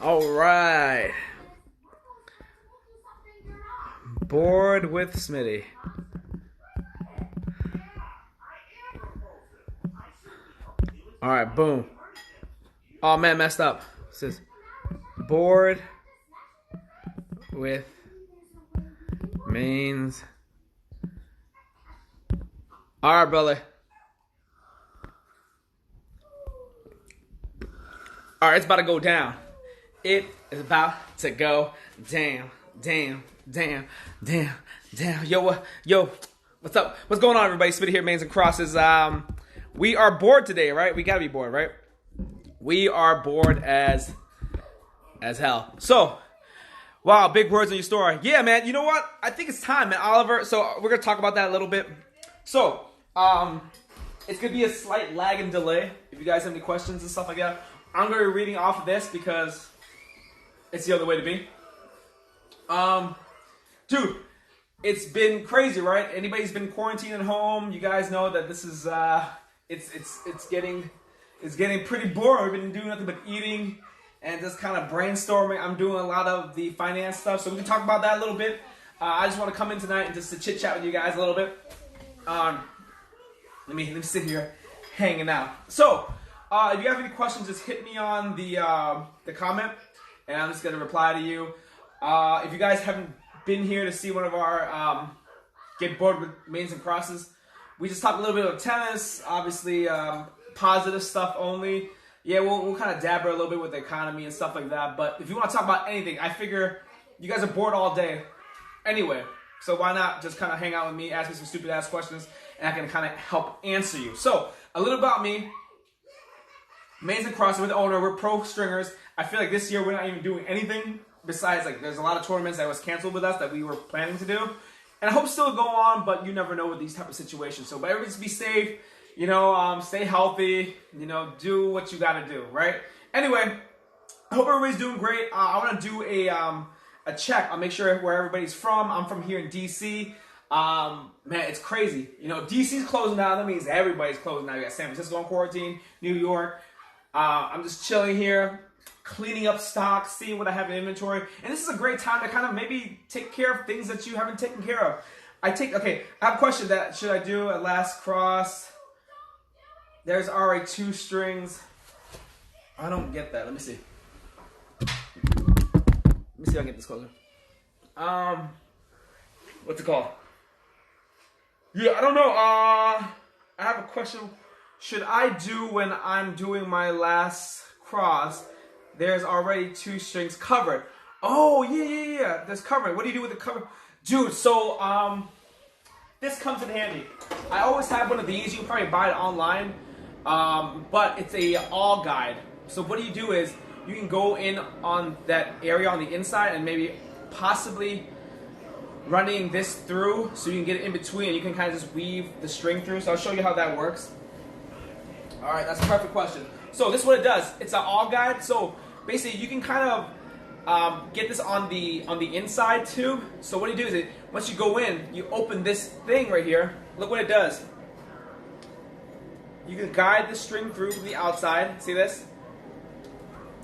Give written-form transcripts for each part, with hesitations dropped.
All right. Bored with Smitty. All right, boom. Oh man, messed up. It says bored with mains. All right, brother. All right, it's about to go down. It is about to go down. Damn. Yo, what's up? What's going on, everybody? Smitty here, Mains and Crosses. We are bored today, right? We gotta be bored, right? We are bored as hell. So, wow, big words in your story. Yeah, man. You know what? I think it's time, man, Oliver. So we're gonna talk about that a little bit. So, it's gonna be a slight lag and delay. If you guys have any questions and stuff like that, I'm gonna be reading off of this because it's the other way to be. Dude, it's been crazy, right? Anybody's been quarantined at home, you guys know that this is it's getting pretty boring. We've been doing nothing but eating and just kind of brainstorming. I'm doing a lot of the finance stuff, so we can talk about that a little bit. I just want to come in tonight and just to chit chat with you guys a little bit. Let me sit here hanging out. So, if you have any questions, just hit me on the comment, and I'm just gonna reply to you. If you guys haven't been here to see one of our Get Bored with Mains and Crosses, we just talk a little bit of tennis, obviously positive stuff only. Yeah, we'll kind of dabber a little bit with the economy and stuff like that. But if you want to talk about anything, I figure you guys are bored all day anyway. So why not just kind of hang out with me, ask me some stupid ass questions, and I can kind of help answer you. So a little about me. Mains and Crosses, we're the owner. We're pro stringers. I feel like this year we're not even doing anything besides, like, there's a lot of tournaments that was canceled with us that we were planning to do. And I hope still to go on, but you never know with these type of situations. So, but everybody just be safe, you know, stay healthy, you know, do what you got to do, right? Anyway, I hope everybody's doing great. I want to do a check. I'll make sure where everybody's from. I'm from here in D.C. Man, it's crazy. You know, D.C.'s closing down. That means everybody's closing down. You got San Francisco on quarantine, New York. I'm just chilling here, cleaning up stock, seeing what I have in inventory. And this is a great time to kind of maybe take care of things that you haven't taken care of. I have a question that should I do at last cross? There's already 2 strings. I don't get that. Let me see. Let me see if I can get this closer. What's it called? Yeah, I don't know. I have a question. Should I do when I'm doing my last cross? There's already 2 strings covered. Oh, yeah. There's covering. What do you do with the cover? Dude, so, this comes in handy. I always have one of these. You can probably buy it online. But it's a all guide. So what you do is you can go in on that area on the inside and maybe possibly running this through so you can get it in between and you can kind of just weave the string through. So I'll show you how that works. All right, that's a perfect question. So this is what it does. It's an all guide. So basically, you can kind of get this on the inside too. So what you do is once you go in, you open this thing right here. Look what it does. You can guide the string through from the outside. See this?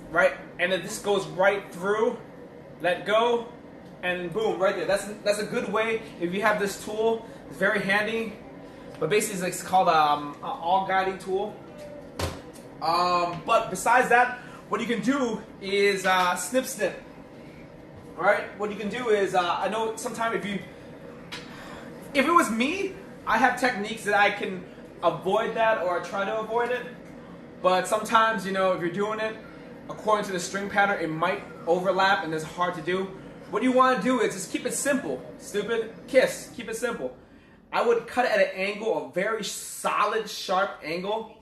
Right, and then this goes right through. Let go, and boom, right there. That's a good way if you have this tool. It's very handy. But basically, it's called an all guiding tool. But besides that, what you can do is snip. All right, what you can do is I know sometimes if it was me, I have techniques that I can avoid that or try to avoid it. But sometimes, you know, if you're doing it according to the string pattern, it might overlap and it's hard to do. What you want to do is just keep it simple. Stupid kiss. Keep it simple. I would cut it at an angle, a very solid, sharp angle,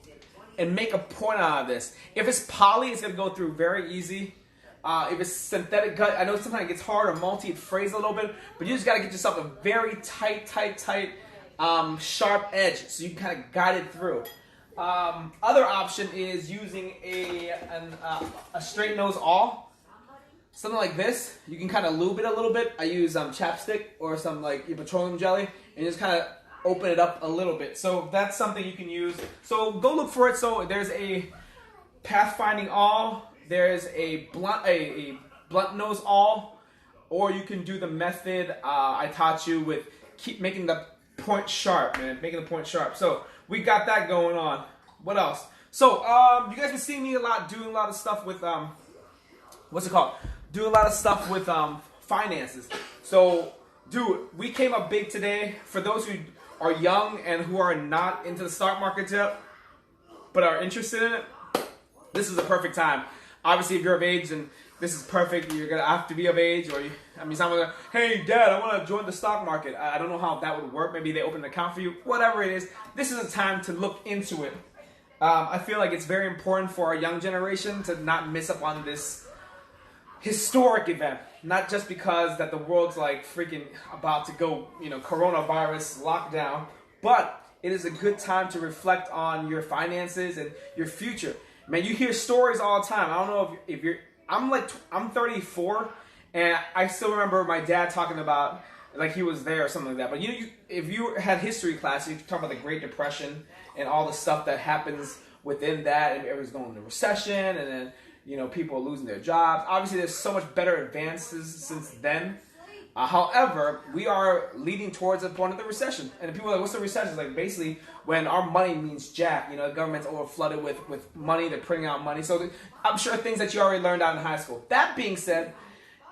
and make a point out of this. If it's poly, it's going to go through very easy. If it's synthetic gut, I know sometimes it gets hard or multi, it frays a little bit, but you just got to get yourself a very tight, sharp edge so you can kind of guide it through. Other option is using a straight nose awl. Something like this. You can kind of lube it a little bit. I use chapstick or some like petroleum jelly and just kind of open it up a little bit. So that's something you can use. So go look for it. So there's a pathfinding awl there's a blunt nose all, or you can do the method I taught you with keep making the point sharp, man. Making the point sharp. So we got that going on. What else? So you guys been seeing me a lot, doing a lot of stuff with what's it called? Doing a lot of stuff with finances. So, dude, we came up big today. For those who are young and who are not into the stock market yet, but are interested in it, this is the perfect time. Obviously, if you're of age, then this is perfect. You're gonna have to be of age, or someone's like, hey, Dad, I want to join the stock market. I don't know how that would work. Maybe they open an account for you. Whatever it is, this is a time to look into it. I feel like it's very important for our young generation to not miss up on this historic event. Not just because that the world's like freaking about to go, coronavirus lockdown, but it is a good time to reflect on your finances and your future. Man, you hear stories all the time. I don't know if you're, I'm 34, and I still remember my dad talking about, like he was there or something like that. But if you had history class, you talk about the Great Depression and all the stuff that happens within that, and everyone's going into recession, and then people are losing their jobs. Obviously, there's so much better advances since then. However, we are leading towards a point of the recession. And people are like, what's the recession? It's like basically when our money means jack. The government's overflooded with money. They're printing out money. So I'm sure things that you already learned out in high school. That being said,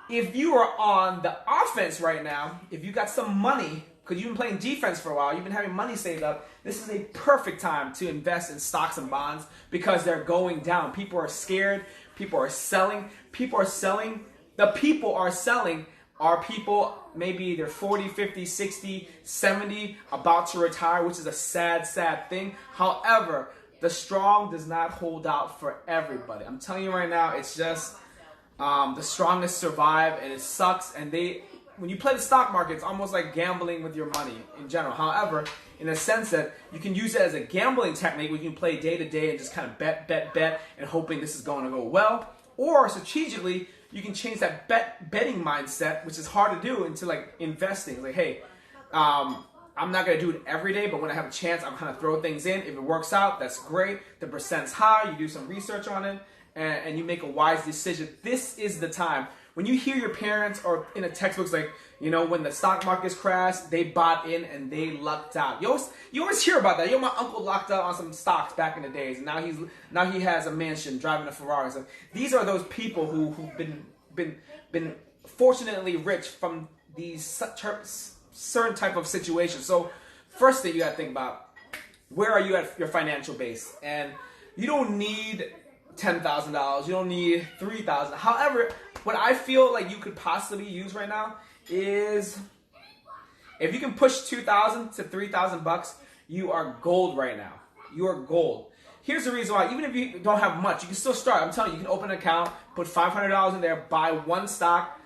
if you are on the offense right now, if you got some money, because you've been playing defense for a while, you've been having money saved up, this is a perfect time to invest in stocks and bonds because they're going down. People are scared. People are selling. People are selling. The people are selling are people maybe they're 40, 50, 60, 70, about to retire, which is a sad, sad thing. However, the strong does not hold out for everybody. I'm telling you right now, it's just the strongest survive, and it sucks. And when you play the stock market, it's almost like gambling with your money in general. However, in a sense that you can use it as a gambling technique where you can play day to day and just kind of bet, and hoping this is going to go well. Or strategically, you can change that betting mindset, which is hard to do, into like investing. Like, hey, I'm not going to do it every day, but when I have a chance, I'm kind of throw things in. If it works out, that's great. The percent's high. You do some research on it, and you make a wise decision. This is the time. When you hear your parents or in a textbook like, when the stock markets crashed, they bought in and they lucked out. You always hear about that. My uncle lucked out on some stocks back in the days, and now he has a mansion, driving a Ferrari. So these are those people who've been fortunately rich from these certain type of situations. So first thing you got to think about, where are you at your financial base? And you don't need $10,000. You don't need $3,000. However, what I feel like you could possibly use right now is if you can push $2,000 to $3,000, you are gold right now. You are gold. Here's the reason why. Even if you don't have much, you can still start. I'm telling you, you can open an account, put $500 in there, buy one stock,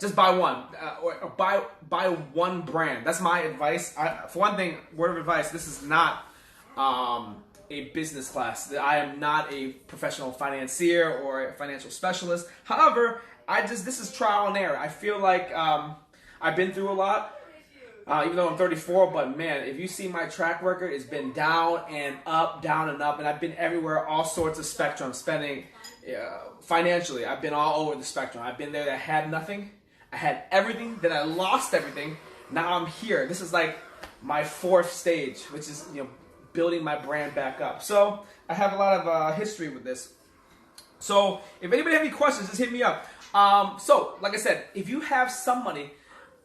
just buy one, or buy one brand. That's my advice. For one thing, word of advice, this is not a business class. I am not a professional financier or a financial specialist. However, this is trial and error. I feel like I've been through a lot, even though I'm 34, but man, if you see my track record, it's been down and up, and I've been everywhere, all sorts of spectrum, spending financially. I've been all over the spectrum. I've been there that had nothing. I had everything, then I lost everything. Now I'm here. This is like my fourth stage, which is, building my brand back up. So I have a lot of history with this. So if anybody have any questions, just hit me up. So like I said, if you have some money,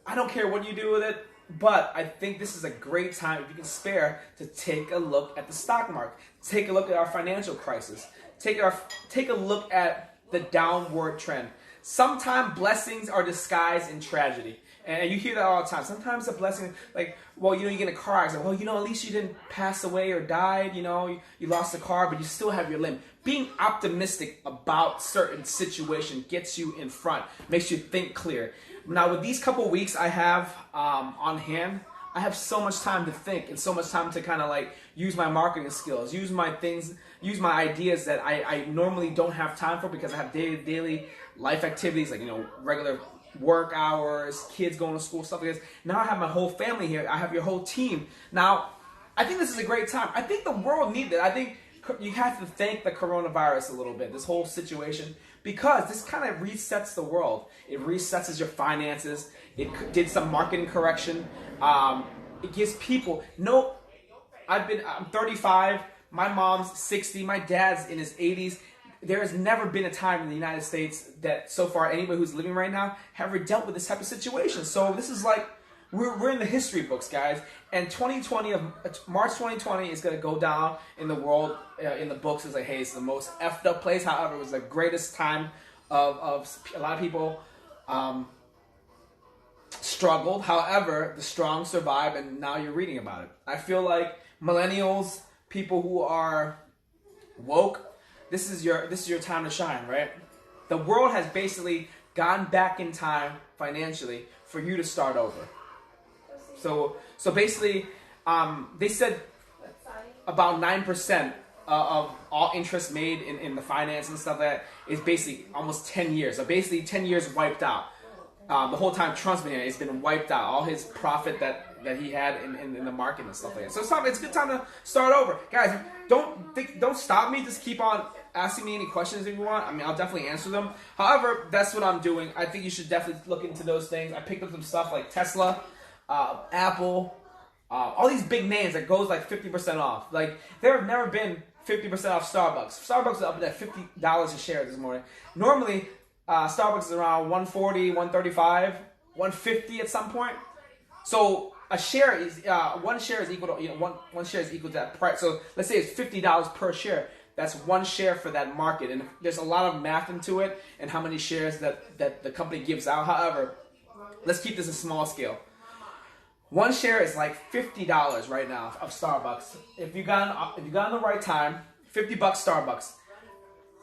I don't care what you do with it, but I think this is a great time, if you can spare, to take a look at the stock market. Take a look at our financial crisis. Take a look at the downward trend. Sometimes blessings are disguised in tragedy. And you hear that all the time. Sometimes a blessing, like, well, you get in a car accident. Well, at least you didn't pass away or died. You lost the car, but you still have your limb. Being optimistic about certain situation gets you in front, makes you think clear. Now, with these couple weeks I have on hand, I have so much time to think and so much time to kind of like use my marketing skills, use my ideas that I normally don't have time for because I have daily life activities like, regular work hours, kids going to school, stuff like this. Now I have my whole family here. I have your whole team. Now, I think this is a great time. I think the world needs it. I think you have to thank the coronavirus a little bit, this whole situation, because this kind of resets the world. It resets your finances. It did some marketing correction. It gives people I'm 35. My mom's 60. My dad's in his 80s. There has never been a time in the United States that so far anybody who's living right now have ever dealt with this type of situation. So this is like, we're in the history books, guys. And March 2020 is going to go down in the world, in the books, as like, hey, it's the most effed up place. However, it was the greatest time of a lot of people struggled. However, the strong survive, and now you're reading about it. I feel like millennials, people who are woke, this is your time to shine, right? The world has basically gone back in time financially for you to start over. So basically, they said about 9% of all interest made in the finance and stuff like that is basically almost 10 years. So basically 10 years wiped out. The whole time Trump's been here, it's been wiped out. All his profit that he had in the market and stuff like that. So it's a good time to start over. Guys, don't stop me. Just keep on asking me any questions if you want. I mean, I'll definitely answer them. However, that's what I'm doing. I think you should definitely look into those things. I picked up some stuff like Tesla, Apple, all these big names that goes like 50% off. Like, there have never been 50% off Starbucks. Starbucks is up at $50 a share this morning. Normally, Starbucks is around $140, $135, $150 at some point. So a share is one share is equal to one share is equal to that price. So let's say it's $50 per share. That's one share for that market, and there's a lot of math into it and how many shares that the company gives out. However, let's keep this a small scale. One share is like $50 right now of Starbucks. If you got in the right time, $50 Starbucks.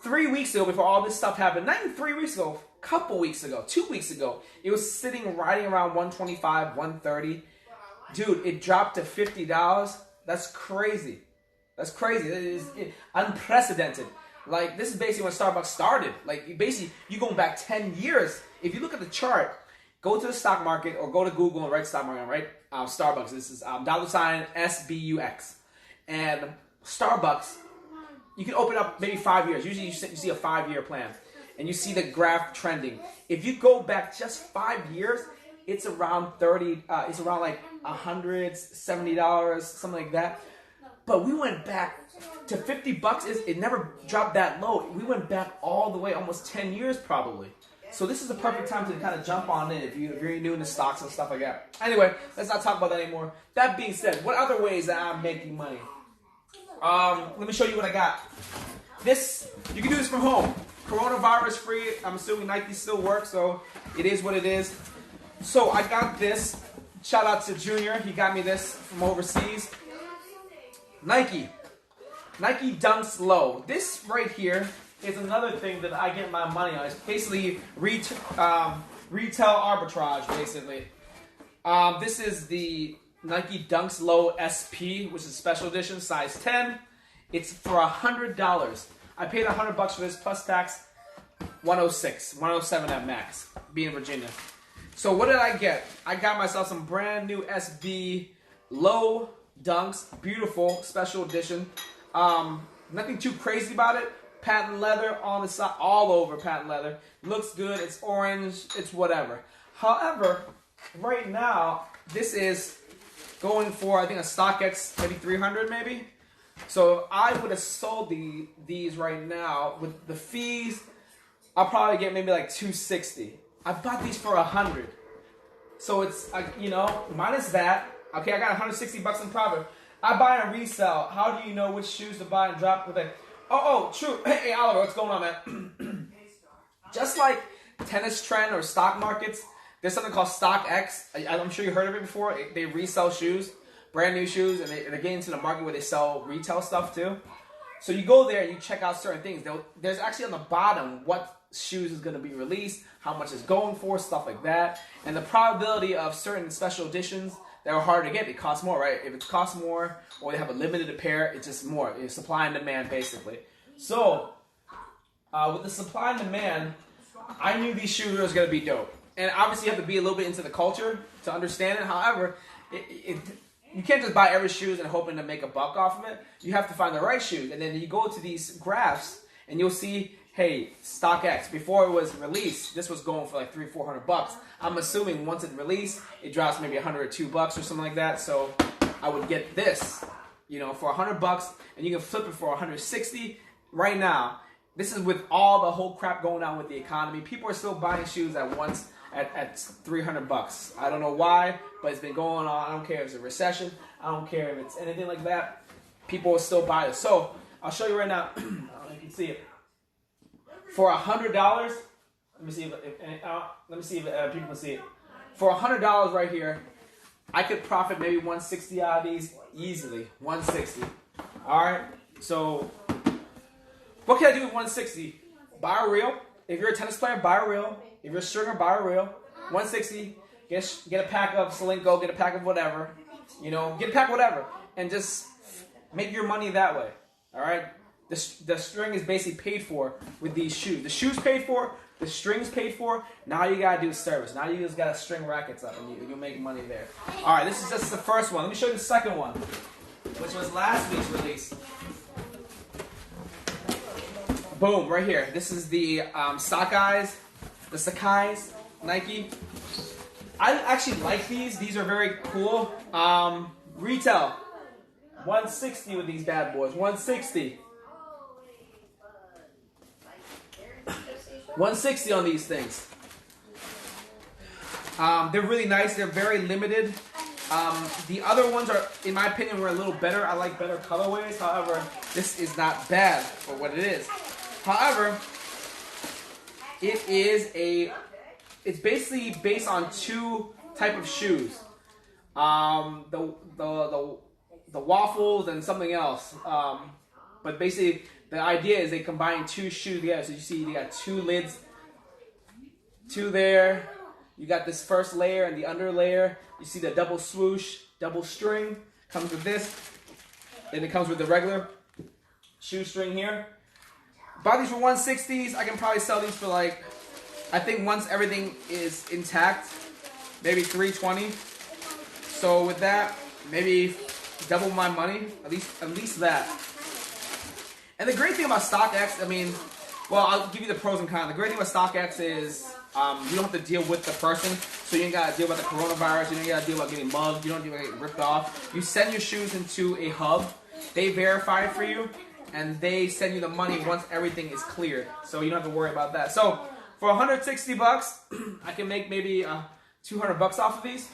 3 weeks ago, before all this stuff happened, not even 3 weeks ago, a couple weeks ago, 2 weeks ago, it was sitting right around $125, $130. Dude, it dropped to $50. That's crazy. That's crazy. It is unprecedented. Like, this is basically when Starbucks started. Like, you going back 10 years. If you look at the chart, go to the stock market or go to Google and write stock market, right? Starbucks. This is $SBUX. And Starbucks, you can open up maybe 5 years. Usually you see a 5-year plan. And you see the graph trending. If you go back just 5 years, it's around it's around like $100, $70, something like that. But we went back to $50. It never dropped that low. We went back all the way, almost 10 years probably. So this is the perfect time to kind of jump on in if you're new into stocks and stuff like that. Anyway, let's not talk about that anymore. That being said, what other ways that I'm making money? Let me show you what I got. You can do this from home. Coronavirus free. I'm assuming Nike still works, so it is what it is. So I got this. Shout out to Junior. He got me this from overseas. Nike Dunks Low. This right here is another thing that I get my money on. It's basically retail arbitrage, basically. This is the Nike Dunks Low SP, which is special edition, size 10. It's for $100. I paid $100 for this plus tax, $107 at max, being in Virginia. So what did I get? I got myself some brand new SB Low Dunks, beautiful special edition. Nothing too crazy about it. Patent leather on the side, all over patent leather. Looks good. It's orange. It's whatever. However, right now this is going for, I think, a StockX maybe 300 maybe. So I would have sold these right now with the fees. I'll probably get maybe like 260. I bought these for 100. So it's minus that. Okay, I got $160 in profit. I buy and resell. How do you know which shoes to buy and drop with it? Oh, true. Hey, Oliver, what's going on, man? Just like tennis trend or stock markets, there's something called StockX. I'm sure you heard of it before. They resell shoes, brand new shoes, and they get into the market where they sell retail stuff too. So you go there and you check out certain things. There's actually on the bottom what shoes is going to be released, how much it's going for, stuff like that. And the probability of certain special editions that are hard to get, it costs more, right? If it costs more or they have a limited pair, it's just more. It's supply and demand, basically. So with the supply and demand, I knew these shoes were going to be dope. And obviously you have to be a little bit into the culture to understand it. However, you can't just buy every shoes and hoping to make a buck off of it. You have to find the right shoes. And then you go to these graphs and you'll see, hey, StockX, before it was released, this was going for like $300-400. I'm assuming once it released, it drops maybe $100 or $2 or something like that. So I would get this, you know, for $100, and you can flip it for $160 right now. This is with all the whole crap going on with the economy. People are still buying shoes at once at $300. I don't know why, but it's been going on. I don't care if it's a recession. I don't care if it's anything like that. People will still buy it. So I'll show you right now. I don't know if you can see it. For $100, let me see if people can see it. For $100 right here, I could profit maybe $160 out of these easily. $160. All right. So what can I do with $160? Buy a reel. If you're a tennis player, buy a reel. If you're a stringer, buy a reel. $160. Get a pack of Selinko. Get a pack of whatever. You know, get a pack of whatever, and just make your money that way. All right. The string is basically paid for with these shoes. The shoes paid for. The string's paid for. Now you gotta do service. Now you just gotta string rackets up, and you'll make money there. All right. This is just the first one. Let me show you the second one, which was last week's release. Boom, right here. This is the Sakai's Nike. I actually like these. These are very cool. Retail, $160 with these bad boys. $160. $160 on these things. They're really nice. They're very limited. The other ones are, in my opinion, were a little better. I like better colorways. However, this is not bad for what it is. However, it's basically based on two type of shoes. The waffles and something else. But basically, the idea is they combine two shoes together. So you see, you got two lids, two there. You got this first layer and the under layer. You see the double swoosh, double string comes with this. Then it comes with the regular shoestring here. Buy these for $160s. I can probably sell these for like, I think once everything is intact, maybe $320. So with that, maybe double my money, at least that. And the great thing about StockX, I mean, well, I'll give you the pros and cons. The great thing about StockX is you don't have to deal with the person, so you ain't got to deal with the coronavirus. You don't got to deal with getting mugged. You don't deal with getting ripped off. You send your shoes into a hub. They verify it for you, and they send you the money once everything is cleared. So you don't have to worry about that. So for $160, I can make maybe $200 off of these.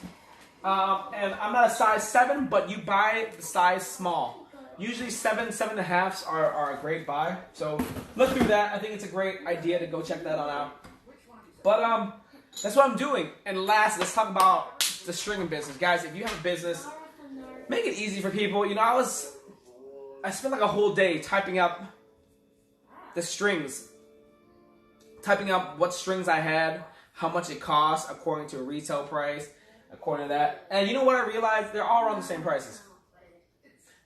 And I'm not a size 7, but you buy the size small. Usually 7.5s are a great buy. So look through that. I think it's a great idea to go check that out. But that's what I'm doing. And last, let's talk about the stringing business. Guys, if you have a business, make it easy for people. You know, I spent like a whole day typing up the strings. Typing up what strings I had, how much it cost according to a retail price, according to that. And you know what I realized? They're all around the same prices.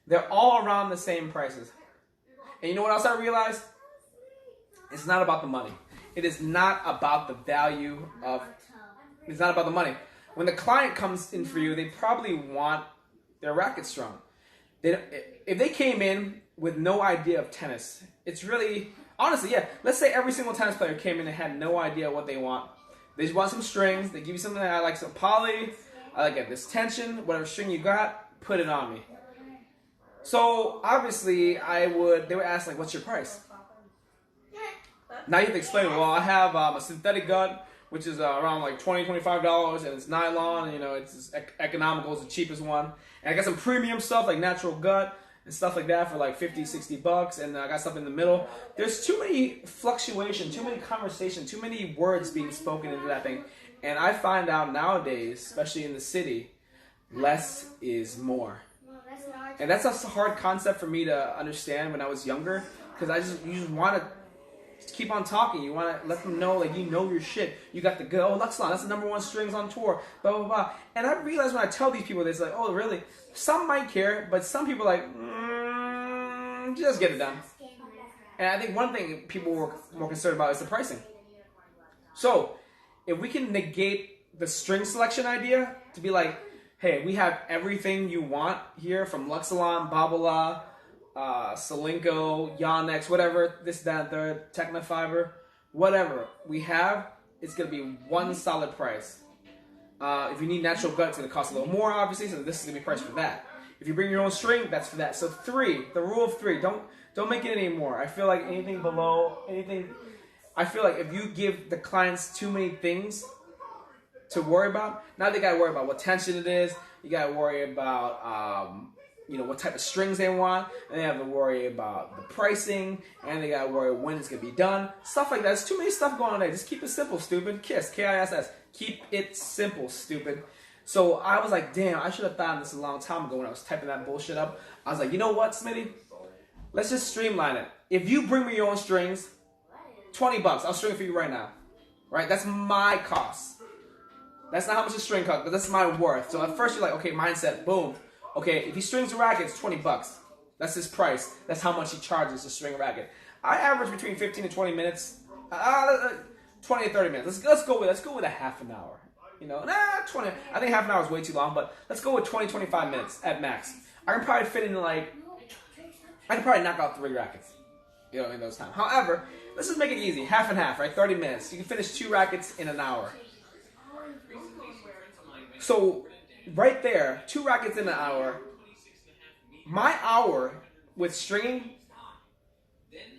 They're all around the same prices. And you know what else I realized? It's not about the money. It is not about the value of, it's not about the money. When the client comes in for you, they probably want their racket strong. If they came in with no idea of tennis, it's really, honestly, yeah, let's say every single tennis player came in and had no idea what they want. They just want some strings. They give you something that I like, some poly, I like this tension, whatever string you got, put it on me. So obviously they would ask like, what's your price? Now you have to explain, well, I have a synthetic gut, which is around like $20, $25, and it's nylon, and, you know, it's economical, it's the cheapest one. And I got some premium stuff like natural gut and stuff like that for like $50, $60, and I got stuff in the middle. There's too many fluctuation, too many conversation, too many words being spoken into that thing. And I find out nowadays, especially in the city, less is more. And that's a hard concept for me to understand when I was younger, because you just want to keep on talking. You want to let them know, like, you know your shit. You got the good, oh, Luxlon, that's the #1 strings on tour, blah, blah, blah. And I realize when I tell these people this, like, oh, really? Some might care, but some people are like, just get it done. And I think one thing people were more concerned about is the pricing. So if we can negate the string selection idea to be like, Hey, we have everything you want here from Luxalon, Babala, Solinco, Yonex, whatever, this, that, third, Technofiber, whatever we have, it's going to be one solid price. If you need natural gut, it's going to cost a little more, obviously, so this is going to be priced for that. If you bring your own string, that's for that. So 3, the rule of 3, don't make it any more. I feel like anything below, I feel like if you give the clients too many things to worry about, now they got to worry about what tension it is, you got to worry about, what type of strings they want, and they have to worry about the pricing, and they got to worry when it's going to be done, stuff like that. There's too many stuff going on there. Just keep it simple, stupid. KISS, K-I-S-S. Keep it simple, stupid. So I was like, damn, I should have thought of this a long time ago when I was typing that bullshit up. I was like, you know what, Smitty? Let's just streamline it. If you bring me your own strings, $20, I'll string it for you right now. Right? That's my cost. That's not how much a string costs, but that's my worth. So at first you're like, okay, mindset, boom. Okay, if he strings a racket, it's $20. That's his price. That's how much he charges to string a racket. I average between 15 to 20 minutes. 20 to 30 minutes. Let's go with a half an hour. 20. I think half an hour is way too long, but let's go with 20, 25 minutes at max. I can probably fit in I can probably knock out 3 rackets, in those times. However, let's just make it easy. Half and half, right? 30 minutes. You can finish 2 rackets in an hour. So, right there, 2 rackets in an hour. My hour with stringing,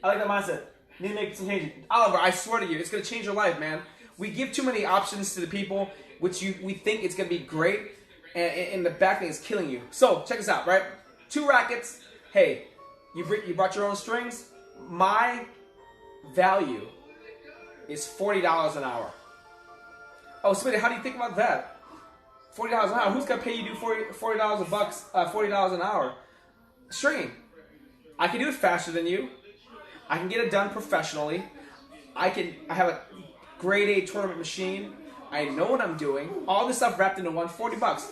I like that mindset. Need to make some changes. Oliver, I swear to you, it's going to change your life, man. We give too many options to the people, which we think it's going to be great, and the back thing is killing you. So, check this out, right? 2 rackets. Hey, you brought your own strings. My value is $40 an hour. Oh, Smitty, how do you think about that? $40 an hour. Who's going to pay you to do $40 an hour? Stringing. I can do it faster than you. I can get it done professionally. I have a grade A tournament machine. I know what I'm doing. All this stuff wrapped into $40.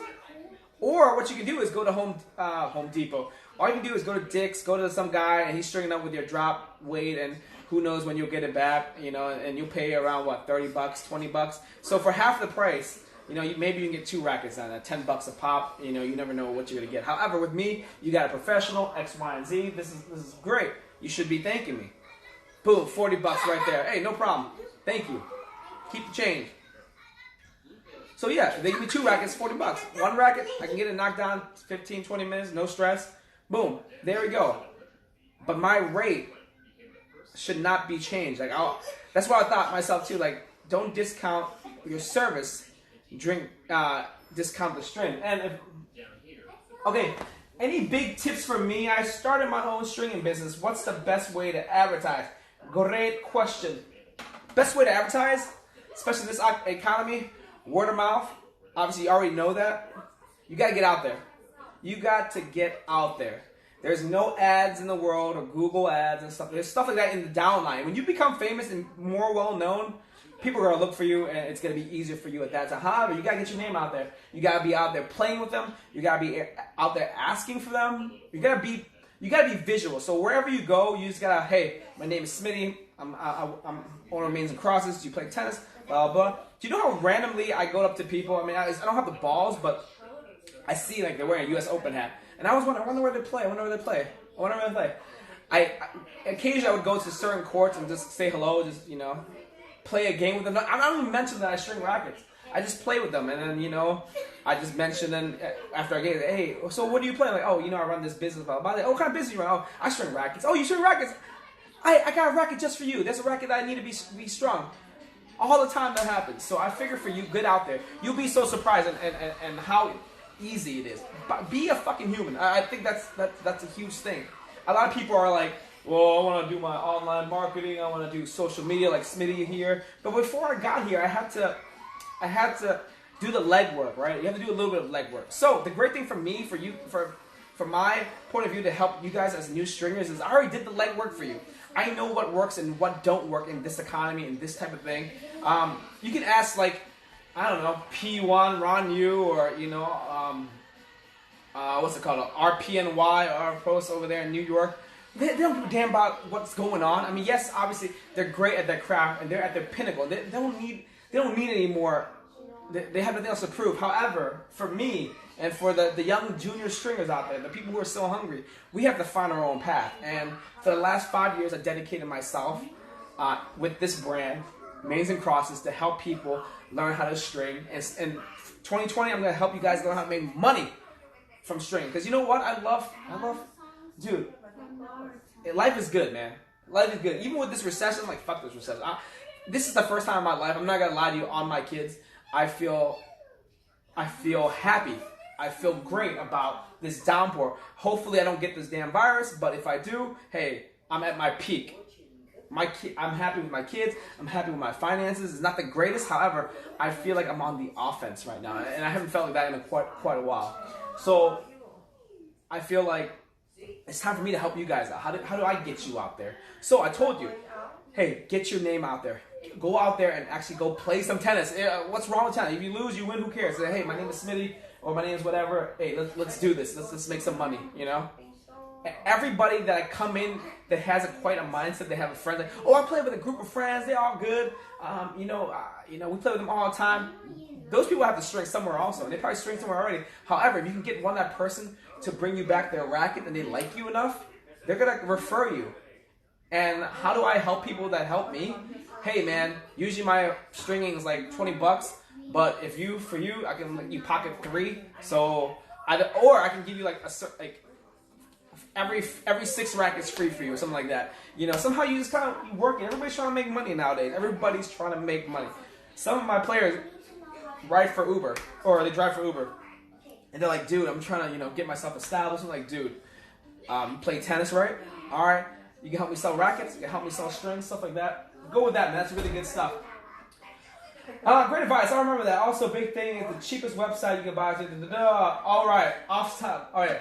Or what you can do is go to Home Depot. All you can do is go to Dick's, go to some guy, and he's stringing up with your drop weight, and who knows when you'll get it back, and you'll pay around, $30, $20. So for half the price, maybe you can get 2 rackets on that, $10 a pop. You never know what you're going to get. However, with me, you got a professional, X, Y, and Z. This is great. You should be thanking me. Boom, $40 right there. Hey, no problem. Thank you. Keep the change. So yeah, they give me 2 rackets, $40. 1 racket, I can get it knocked down 15, 20 minutes, no stress. Boom, there we go. But my rate should not be changed. That's what I thought myself too. Don't discount your service. Discount the string. And any big tips for me? I started my own stringing business. What's the best way to advertise? Great question. Best way to advertise, especially in this economy, word of mouth. Obviously, you already know that. You got to get out there. You got to get out there. There's no ads in the world or Google ads and stuff. There's stuff like that in the downline. When you become famous and more well-known, people are going to look for you, and it's going to be easier for you at that time. However, you got to get your name out there. You got to be out there playing with them. You got to be out there asking for them. You got to be visual. So wherever you go, you just got to, hey, my name is Smitty. I'm owner of Mains and Crosses. Do you play tennis? Blah, blah, blah. Do you know how randomly I go up to people? I mean, I don't have the balls, but I see they're wearing a U.S. Open hat. And I was wondering, I wonder where they play. Occasionally I would go to certain courts and just say hello, just, play a game with them. I don't even mention that I string rackets. I just play with them, and then, I just mention them after I get it, hey, so what do you play? I run this business, blah, blah, blah. Oh, what kind of business you run? Oh, I string rackets. Oh, you string rackets? I got a racket just for you. There's a racket that I need to be strong. All the time that happens. So I figure for you, get out there. You'll be so surprised and how easy it is. But be a fucking human. I think that's a huge thing. A lot of people are like, well, I want to do my online marketing. I want to do social media like Smitty here. But before I got here, I had to do the legwork, right? You have to do a little bit of legwork. So the great thing for me, for you, from my point of view to help you guys as new stringers is I already did the legwork for you. I know what works and what don't work in this economy and this type of thing. You can ask I don't know, P1, Ron Yu, or what's it called, RPNY, our post over there in New York. They don't give a damn about what's going on. I mean, yes, obviously they're great at their craft and they're at their pinnacle. They don't need any more they have nothing else to prove. However, for me and for the young junior stringers out there, the people who are still hungry, we have to find our own path. And for the last 5 years, I dedicated myself with this brand, Mains and Crosses, to help people learn how to string. And in 2020, I'm going to help you guys learn how to make money from string. Because you know what? I love, dude, life is good, man. Life is good. Even with this recession, I'm like, fuck this recession. This is the first time in my life, I'm not going to lie to you, on my kids, I feel happy. I feel great about this downpour. Hopefully I don't get this damn virus, but if I do, hey, I'm at my peak. I'm happy with my kids. I'm happy with my finances. It's not the greatest. However, I feel like I'm on the offense right now, and I haven't felt like that in quite a while. So I feel like it's time for me to help you guys out. How do I get you out there? So I told you, hey, get your name out there. Go out there and actually go play some tennis. What's wrong with tennis? If you lose, you win. Who cares? Say, hey, my name is Smitty, or my name is whatever. Hey, let's do this. Let's make some money. You know. Everybody that I come in that has quite a mindset, they have a friend like, oh, I play with a group of friends. They're all good. We play with them all the time. Those people have to string somewhere also, and they probably string somewhere already. However, if you can get that person to bring you back their racket and they like you enough, they're gonna refer you. And how do I help people that help me? Hey man, usually my stringing is like $20, but for you, I can let you pocket 3. So I can give you like every 6 rackets free for you or something like that. You know, somehow you just kind of working. Everybody's trying to make money nowadays. Everybody's trying to make money. Some of my players ride for Uber, or they drive for Uber, and they're like, dude, I'm trying to get myself established. I'm like, dude, you play tennis, right? All right, you can help me sell rackets. You can help me sell strings, stuff like that. Go with that, man. That's really good stuff. Great advice. I remember that. Also, big thing is the cheapest website you can buy. All right, off top. All right.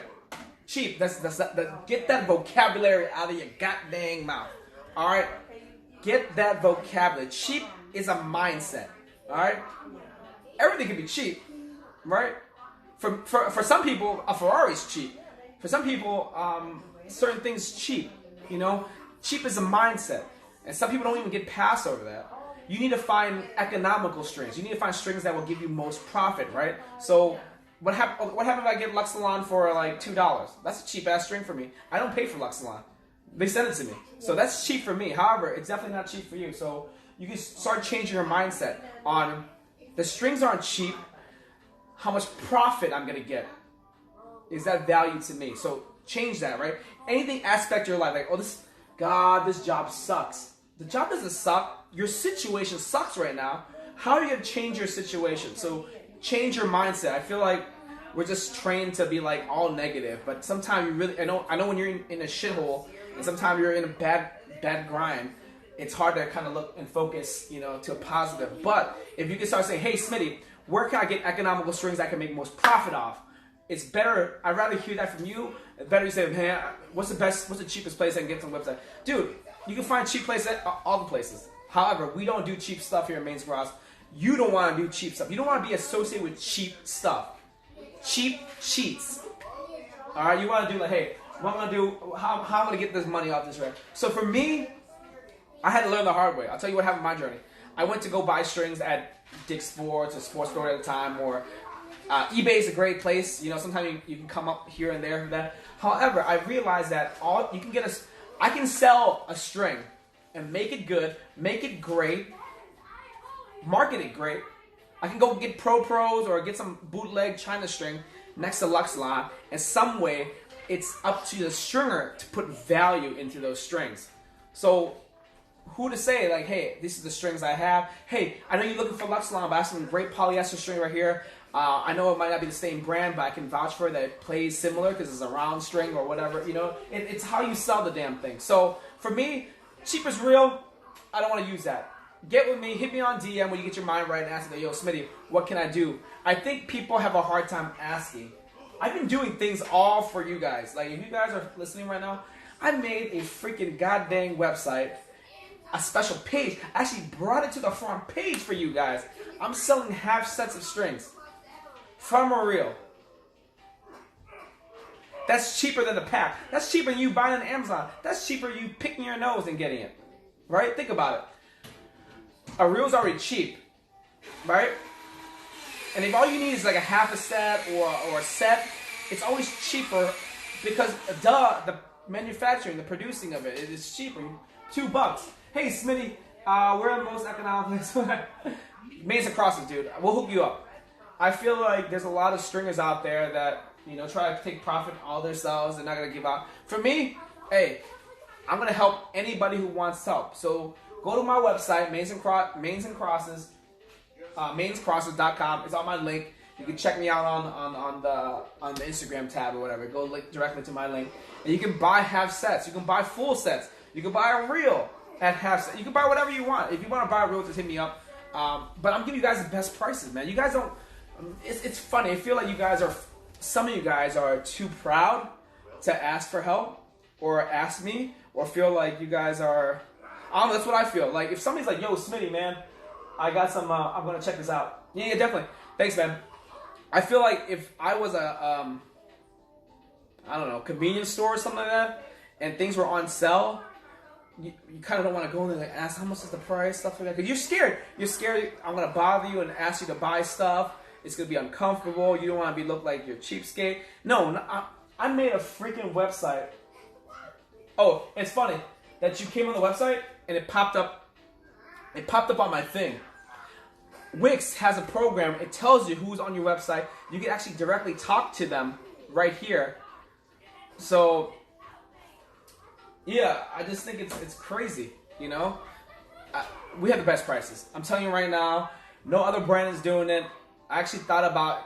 Cheap. Get that vocabulary out of your goddamn mouth. All right, get that vocabulary. Cheap is a mindset. All right, everything can be cheap, right? For some people, a Ferrari is cheap. For some people, certain things cheap. You know, cheap is a mindset, and some people don't even get past over that. You need to find economical strings. You need to find strings that will give you most profit, right? So. What happens if I get Luxilon for like $2? That's a cheap ass string for me. I don't pay for Luxilon. They send it to me. So that's cheap for me. However, it's definitely not cheap for you. So you can start changing your mindset on the strings aren't cheap. How much profit I'm going to get? Is that value to me? So change that, right? Anything aspect of your life, like, oh, this job sucks. The job doesn't suck. Your situation sucks right now. How are you going to change your situation? So change your mindset. I feel like we're just trained to be like all negative, but sometimes you really, I know when you're in a shithole, and sometimes you're in a bad grind, it's hard to kind of look and focus, to a positive. But if you can start saying, hey Smitty, where can I get economical strings I can make most profit off? It's better. I'd rather hear that from you. It's better you say, man, what's the cheapest place I can get from the website? Dude, you can find cheap places at all the places. However, we don't do cheap stuff here at Mains Cross. You don't want to do cheap stuff. You don't want to be associated with cheap stuff. Cheap cheats. Alright, you want to do like, hey, what am I going to do? How am I going to get this money off this rack? So for me, I had to learn the hard way. I'll tell you what happened in my journey. I went to go buy strings at Dick's Sports or Sports Store at the time, or eBay is a great place. Sometimes you can come up here and there for that. However, I realized that I can sell a string and make it good, make it great, market it great. I can go get pros or get some bootleg China string next to Luxilon, and some way it's up to the stringer to put value into those strings. So who to say like, hey, this is the strings I have. Hey, I know you're looking for Luxilon, but I have some great polyester string right here. I know it might not be the same brand, but I can vouch for it that it plays similar because it's a round string or whatever. It's how you sell the damn thing. So for me, cheap is real. I don't want to use that. Get with me, hit me on DM when you get your mind right and ask me, yo, Smitty, what can I do? I think people have a hard time asking. I've been doing things all for you guys. Like, if you guys are listening right now, I made a freaking goddamn website, a special page. I actually brought it to the front page for you guys. I'm selling half sets of strings. From a reel. That's cheaper than the pack. That's cheaper than you buying it on Amazon. That's cheaper than you picking your nose and getting it. Right? Think about it. A reel's already cheap. Right? And if all you need is like a half a set or a set, it's always cheaper because the manufacturing, the producing of it is cheaper. $2. Hey Smitty, we're the most economic place. Mains and crosses, dude. We'll hook you up. I feel like there's a lot of stringers out there that, you know, try to take profit all themselves. They're not gonna give out. For me, hey, I'm gonna help anybody who wants help. So go to my website, Mains and Crosses, mainscrosses.com. It's on my link. You can check me out on the Instagram tab or whatever. Go directly to my link, and you can buy half sets. You can buy full sets. You can buy a reel at half set. You can buy whatever you want. If you want to buy a reel, just hit me up. But I'm giving you guys the best prices, man. You guys don't. It's funny. I feel like some of you guys are too proud to ask for help or ask me, or feel like you guys are. I don't know. That's what I feel. Like if somebody's like, "Yo, Smitty, man, I got some. I'm gonna check this out." Yeah, definitely. Thanks, man. I feel like if I was a I don't know, convenience store or something like that, and things were on sale, you kind of don't want to go in there and ask how much is the price, stuff like that, because you're scared. You're scared I'm gonna bother you and ask you to buy stuff. It's gonna be uncomfortable. You don't want to look like you're cheapskate. No, I made a freaking website. Oh, it's funny that you came on the website and it popped up. It popped up on my thing. Wix has a program. It tells you who's on your website. You can actually directly talk to them right here. So, yeah, I just think it's crazy, you know? We have the best prices. I'm telling you right now, no other brand is doing it. I actually thought about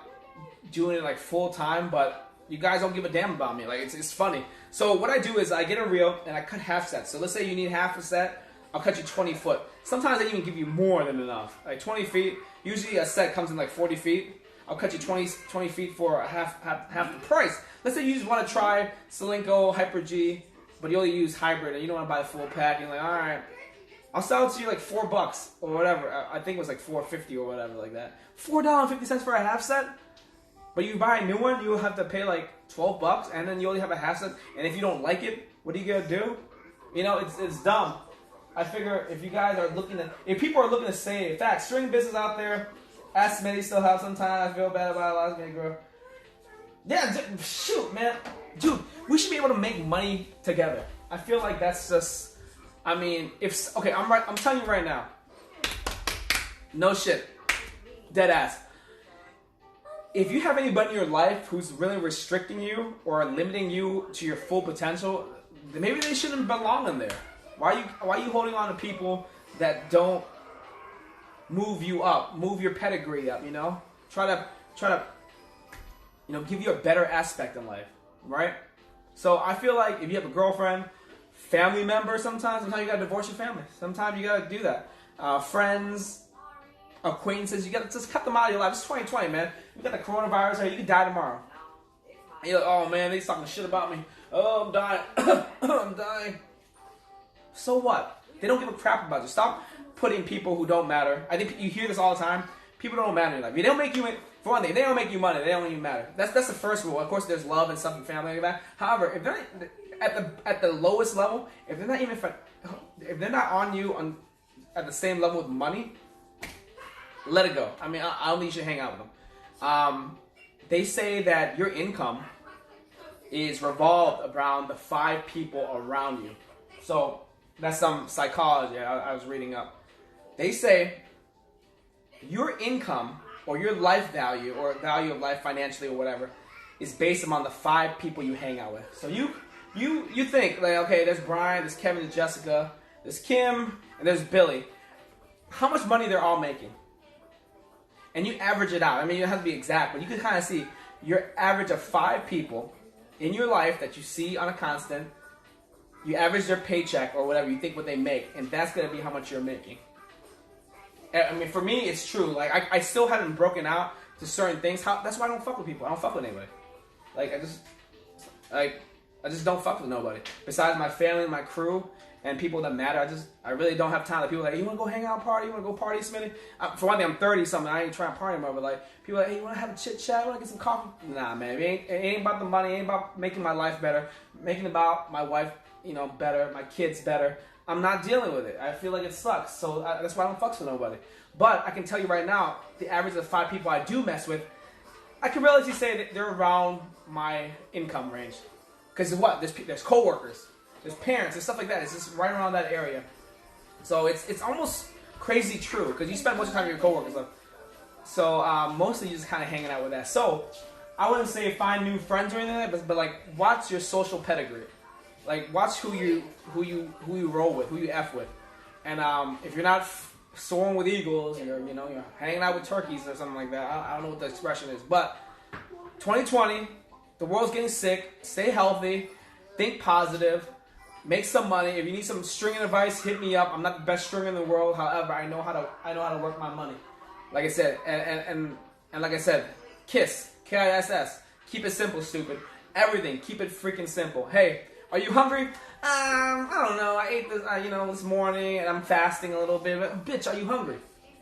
doing it like full time, but you guys don't give a damn about me. Like, it's funny. So what I do is I get a reel and I cut half sets. So let's say you need half a set. I'll cut you 20 foot. Sometimes I even give you more than enough. Like 20 feet. Usually a set comes in like 40 feet. I'll cut you 20 feet for half the price. Let's say you just want to try Solinco, Hyper G, but you only use hybrid and you don't want to buy the full pack. And you're like, all right, I'll sell it to you like $4 or whatever. I think it was like $4.50 or whatever like that. $4.50 for a half set. But you buy a new one, you will have to pay like $12, and then you only have a half set. And if you don't like it, what are you gonna do? You know, it's dumb. I figure if you guys are if people are looking to say, in fact, string business out there, ask Smitty still have sometimes. I feel bad about it. Last minute girl. Yeah, shoot, man, dude, we should be able to make money together. I feel like that's just. I mean, I'm telling you right now. No shit, dead ass. If you have anybody in your life who's really restricting you or limiting you to your full potential, then maybe they shouldn't belong in there. Why are you holding on to people that don't move you up, move your pedigree up, you know? Try to you know, give you a better aspect in life, right? So I feel like if you have a girlfriend, family member, sometimes you gotta divorce your family. Sometimes you gotta do that. Friends, acquaintances, you gotta just cut them out of your life. It's 2020, man. You got the coronavirus here, you could die tomorrow. And you're like, oh man, they talking shit about me. Oh, I'm dying. I'm dying. So what? They don't give a crap about you. Stop putting people who don't matter. I think you hear this all the time. People don't matter in your life. They don't make you, for one thing, they don't make you money. They don't even matter. That's the first rule. Of course, there's love and stuff and family like that. However, if they're at the lowest level, if they're not on you at the same level with money, let it go. I mean, I don't think you should hang out with them. They say that your income is revolved around the 5 people around you. So that's some psychology I was reading up. They say your income or your life value or value of life financially or whatever is based upon the 5 people you hang out with. So you think like, okay, there's Brian, there's Kevin, there's Jessica, there's Kim, and there's Billy. How much money they're all making? And you average it out. I mean, you don't have to be exact, but you can kind of see your average of 5 people in your life that you see on a constant. You average their paycheck or whatever you think what they make, and that's going to be how much you're making. I mean, for me, it's true. Like, I still haven't broken out to certain things. That's why I don't fuck with people. I don't fuck with anybody. Like, I just don't fuck with nobody. Besides my family, my crew, and people that matter, I really don't have time. Like, people are like, hey, you want to go hang out party? You want to go party, Smitty? For one thing, I'm 30-something. I ain't trying to party anymore. But, like, people are like, hey, you want to have a chit-chat? You want to get some coffee? Nah, man. It ain't about the money. It ain't about making my life better. Making about my wife, you know, better. My kids better. I'm not dealing with it. I feel like it sucks. So that's why I don't fucks with nobody. But I can tell you right now, the average of 5 people I do mess with, I can realistically say that they're around my income range. Because what? There's coworkers, there's parents, and stuff like that. It's just right around that area. So it's almost crazy true because you spend most of the time with your coworkers. So mostly you're just kind of hanging out with that. So I wouldn't say find new friends or anything like that, but like watch your social pedigree. Like watch who you roll with, who you f with, and if you're not soaring with eagles, you're hanging out with turkeys or something like that. I don't know what the expression is, but 2020, the world's getting sick. Stay healthy, think positive, make some money. If you need some stringing advice, hit me up. I'm not the best stringer in the world, however, I know how to work my money. Like I said, and like I said, KISS, KISS. Keep it simple, stupid. Everything, keep it freaking simple. Hey. Are you hungry? I don't know. I ate this, this morning, and I'm fasting a little bit. But bitch, are you hungry?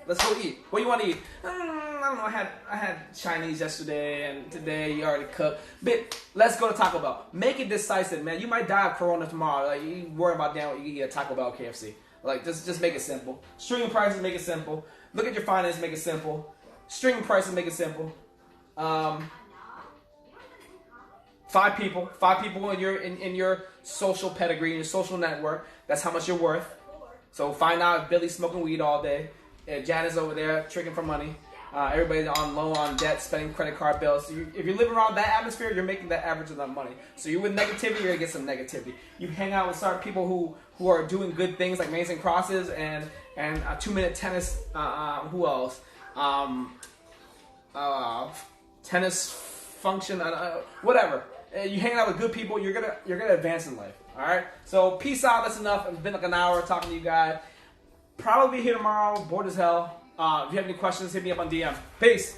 Let's go eat. What do you want to eat? I don't know. I had Chinese yesterday, and today you already cooked. Bitch, let's go to Taco Bell. Make it decisive, man. You might die of Corona tomorrow. Like you worry about damn what you can get at Taco Bell, KFC. Like just make it simple. Stringing prices, make it simple. Look at your finances, make it simple. Stringing prices, make it simple. 5 people in your social pedigree, in your social network. That's how much you're worth. So find out if Billy's smoking weed all day, if Janet's over there tricking for money, everybody's on debt, spending credit card bills. So if you're living around that atmosphere, you're making that average enough money. So you're with negativity, you're gonna get some negativity. You hang out with certain people who are doing good things like Mains and Crosses and 2-minute tennis. Who else? Tennis function. Whatever. You hang out with good people, you're gonna advance in life. All right. So peace out. That's enough. It's been like an hour talking to you guys. Probably be here tomorrow. Bored as hell. If you have any questions, hit me up on DM. Peace.